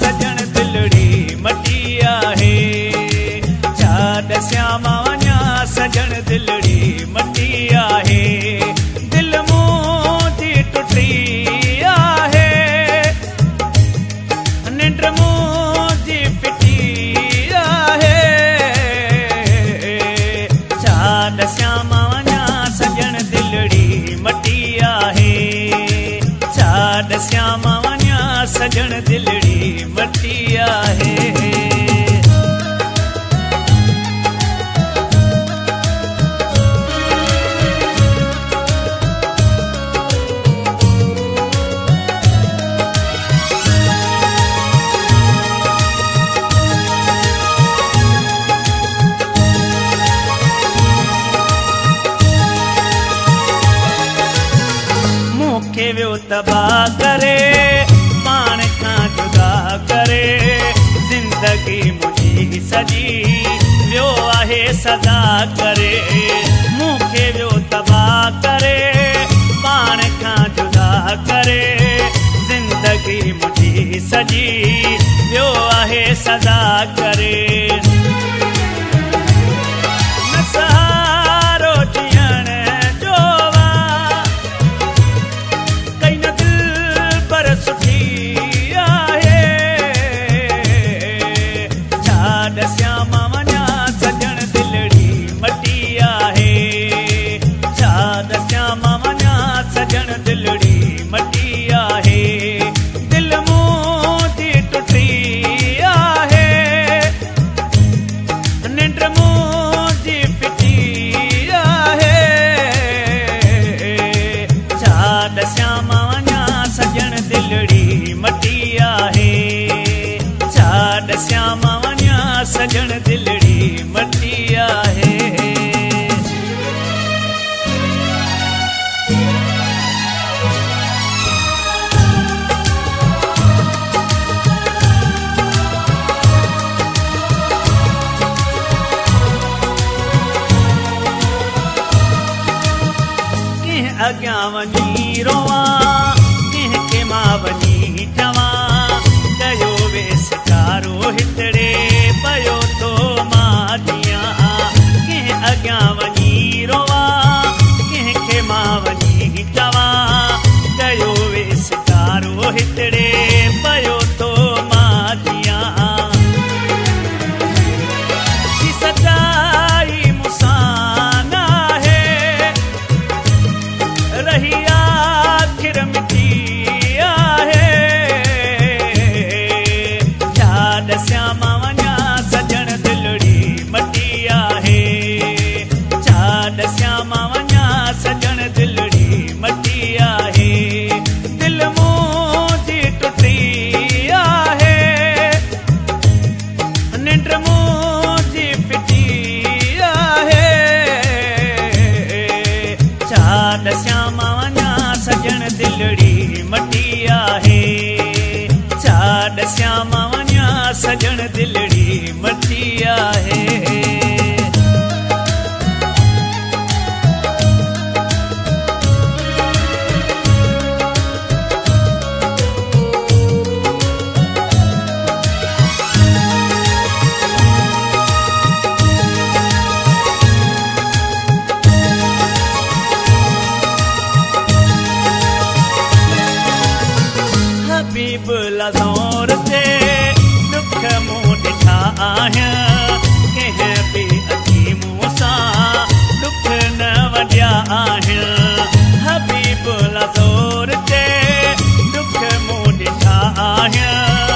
सजण दिलड़ी मटी आहे। छा दस्यां मां वञा सजण दिलड़ी मटी आहे। दिल मुंहिंजी टुटी आहे, निंड मुंहिंजी फिटी आहे। छा दस्यां मां वञा सजण दिलड़ी मटी आहे। छा दस्यां मां वञा सजण दिलड़ी मटी आहे। मूंखे वियो तबाह करे, पाण खां जुदा करे। ज़िंदगी मुंहिंजी सॼी वियो आहे सदा करे। मूंखे वियो तबाह करे, पाण खां जुदा करे। ज़िंदगी मुंहिंजी सॼी वियो आहे सदा करे। न सहारो जीअण जो सुठी आहे। छा दस्यां मां वञा सजण दिलड़ी मटी आहे। छा दस्यां मां वञा सजण दिलड़ी मटी आहे। दिल मुंहिंजी टुटी आहे, निंड मुंहिंजी फिटी आहे। छा दस्यां मां वञा सजण दिलड़ी मटी आहे। छा दस्यां मां वञा सजण दिलड़ी मटी आहे। कंहिं अॻियां वञी रोवां, कंहिंखे मां वञी चवां। कयो वेसकारो हितड़े पयो थो मां जीअं। कंहिं अॻियां वञी रोवां, कंहिंखे मां वञी चवां। कयो वेसकारो हितड़े पयो थो मां जीअं। सचाई मूंसां नाहे रही आखिर मिटी आहे। छा दस्यां मां वञा सजण दिलड़ी मटी आहे। छा दस्यां मां वञा सजण दिलड़ी मटी आहे। दिल मुंहिंजी टुटी आहे, निंड मुंहिंजी फिटी आहे। छा दस्यां मां वञा सजण दिलड़ी मटी आहे। छा दस्यां मां वञा सजण दिलड़ी मटी आहे। हबीब लाज़ोर ते दुख मूं ॾिठा आहियां। कंहिं बि अची मूंसां दुख न वढिया आहियां। हबीब लाज़ोर ते दुख मूं ॾिठा आहियां।